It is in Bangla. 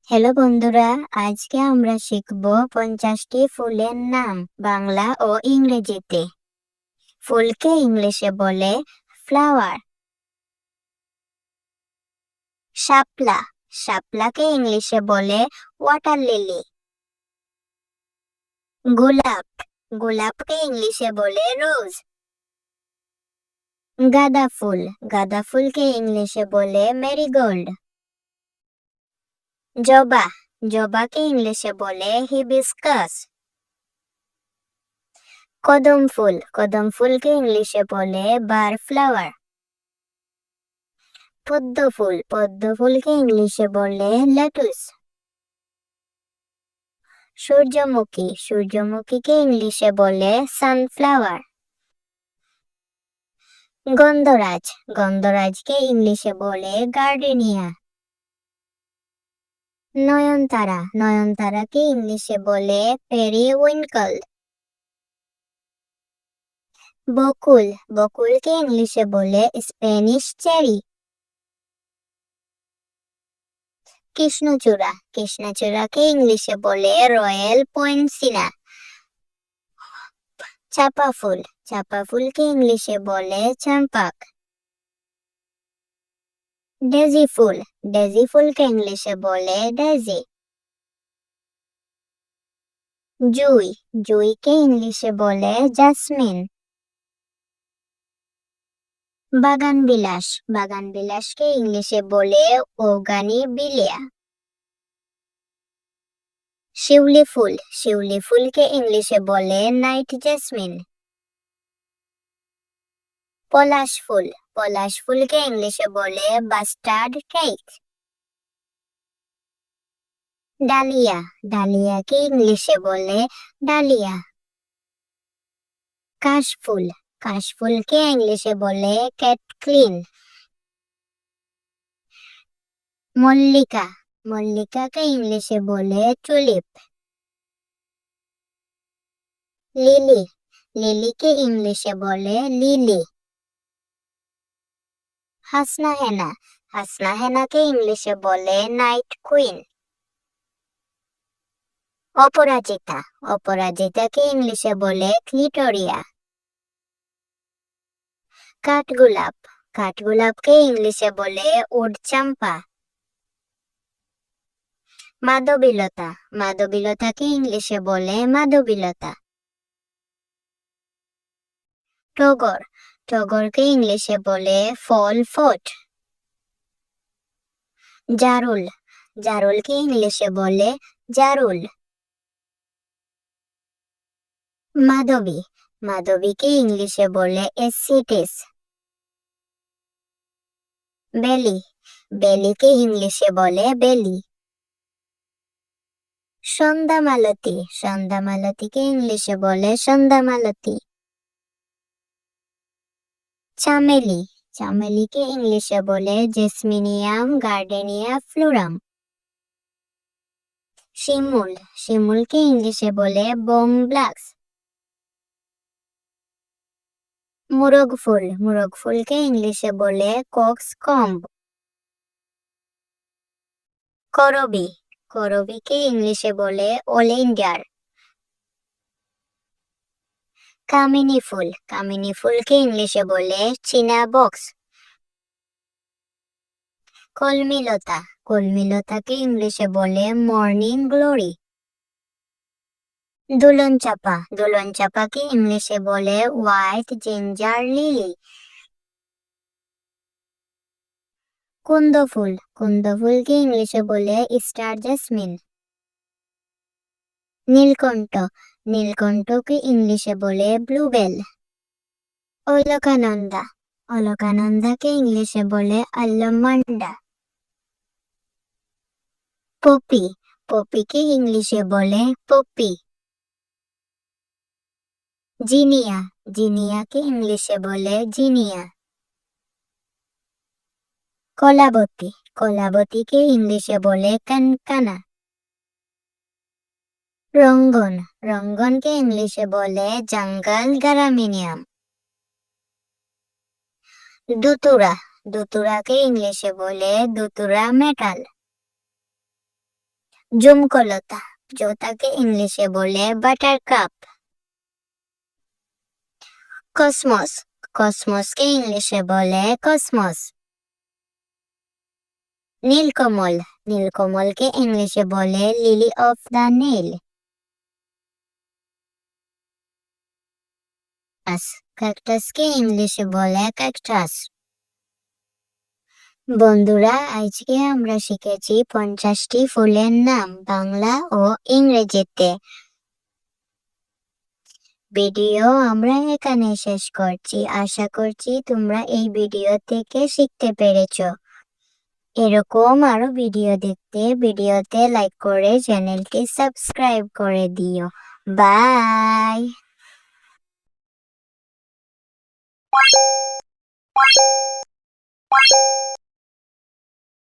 হ্যালো বন্ধুরা, আজকে আমরা শিখব 50টি ফুলের নাম বাংলা ও ইংরেজিতে। ফুলকে ইংলিশে বলে ফ্লাওয়ার। শাপলা, শাপলাকে ইংলিশে বলে ওয়াটার লিলি। গোলাপ, গোলাপকে ইংলিশে বলে রোজ। গাঁদা ফুল, গাঁদা ফুলকে ইংলিশে বলে মেরিগোল্ড। জবা, জবাকে ইংলিশে বলে হিবিস্কাস। কদম ফুল, কদম ফুলকে ইংলিশে বলে বার ফ্লাওয়ার। পদ্ম ফুল, পদ্ম ফুলকে ইংলিশে বলে লেটুস। সূর্যমুখী, সূর্যমুখীকে ইংলিশে বলে সানফ্লাওয়ার। গন্ধরাজ, গন্ধরাজকে ইংলিশে বলে গার্ডেনিয়া। নয়নতারা, নয়নতারাকে ইংলিশে বলে পেরিউইঙ্কল। বকুল, বকুলকে ইংলিশে বলে স্প্যানিশ চেরি। কৃষ্ণচূড়া, কৃষ্ণচূড়াকে ইংলিশে বলে রয়্যাল পয়েন্সিনা। চাপা ফুল, চাপা ফুলকে ইংলিশে বলে চম্পাক। ডেজি ফুল, ডেজি ফুলকে ইংলিশে বলে ডেজি। জুই, জুইকে ইংলিশে বলে জাসমিন। বাগান বিলাস, বাগান বিলাসকে ইংলিশে বলে ওগানি বিলিয়া। শিউলি ফুল, শিউলি ফুলকে ইংলিশে বলে নাইট জেসমিন। পলাশ ফুল, পলাশ ফুলকে ইংলিশে বলে বাস্টার্ড কেক। ডালিয়া, ডালিয়াকে ইংলিশে বলে ডালিয়া। কাশফুল, কাশফুলকে ইংলিশে বলে ক্যাটক্লিন। মল্লিকা, মল্লিকাকে ইংলিশে বলে টুলিপ। লিলি, লিলিকে ইংলিশে বলে লিলি। হাসনা হেনা, হাসনা হেনাকে ইংলিশে বলে নাইট কুইন। অপরাজিতা, অপরাজিতাকে ইংলিশে বলে ক্লিটোরিয়া। কাঠগোলাপ, কাঠগোলাপকে ইংলিশে বলে উড চাম্পা। মাধবীলতা, মাধবীলতাকে ইংলিশে বলে মাধবীলতা। টগর, টগরকে ইংলিশে বলে ফল ফট। জারুল, জারুলকে ইংলিশে বলে জারুল। মাধবী, মাধবীকে ইংলিশে বলে এসিটিস। বেলি, বেলিকে ইংলিশে বলে বেলি। সন্ধ্যামালতী, সন্ধ্যামালতীকে ইংলিশে বলে সন্ধ্যামালতী। চামেলি, চামেলিকে ইংলিশে বলে জেসমিনিয়াম গার্ডেনিয়া ফ্লোরাম। শিমুল, শিমুলকে ইংলিশে বলে বোমব্লাক্স। মুরগ ফুল, মুরগ ফুলকে ইংলিশে বলে কক্সকম্ব। করবী, করবীকে ইংলিশে বলে ওলেন্ডার। কামিনী ফুল, কামিনী ফুলকে ইংলিশে বলে চীনা বক্স। কলমিলতা, কলমিলতাকে ইংলিশে বলে মর্নিং গ্লোরি। দুলন চাপা, দুলন চাপাকে ইংলিশে বলে হোয়াইট জিঞ্জার লিলি। কুন্দ ফুল, কুন্দ ফুলকে ইংলিশে বলে স্টার জেসমিন। নীলকণ্ঠ, নীলকণ্ঠকে ইংলিশে বলে ব্লুবেল। অলকানন্দা, অলকানন্দাকে ইংলিশে বলে আলমন্ডা। পপি, পপিকে ইংলিশে বলে পপি। জিনিয়া, জিনিয়াকে ইংলিশে বলে জিনিয়া। কলাবতী, কলাবতীকে ইংলিশে বলে কানকানা। রঙ্গন, রঙ্গনকে ইংলিশে বলে জঙ্গল গ্রামিনিয়াম। দুতুরা, দুতুরাকে ইংলিশে বলে দুতুরা মেটাল। জুমকলতা, যেটাকে ইংলিশে বলে বাটারকাপ। কসমস, কসমসকে ইংলিশে বলে কসমস। নীলকমল, নীলকমলকে ইংলিশে বলে লিলি অফ দ্য নীল। ক্যাকটাসকে ইংলিশে বলে ক্যাকটাস। বন্ধুরা, আজকে আমরা শিখেছি 50টি ফুলের নাম বাংলা ও ইংরেজিতে। ভিডিও আমরা এখানে শেষ করছি। আশা করছি তোমরা এই ভিডিও থেকে শিখতে পেরেছো। এরকম আরো ভিডিও দেখতে ভিডিওতে লাইক করে চ্যানেলটি সাবস্ক্রাইব করে দিও। বাই।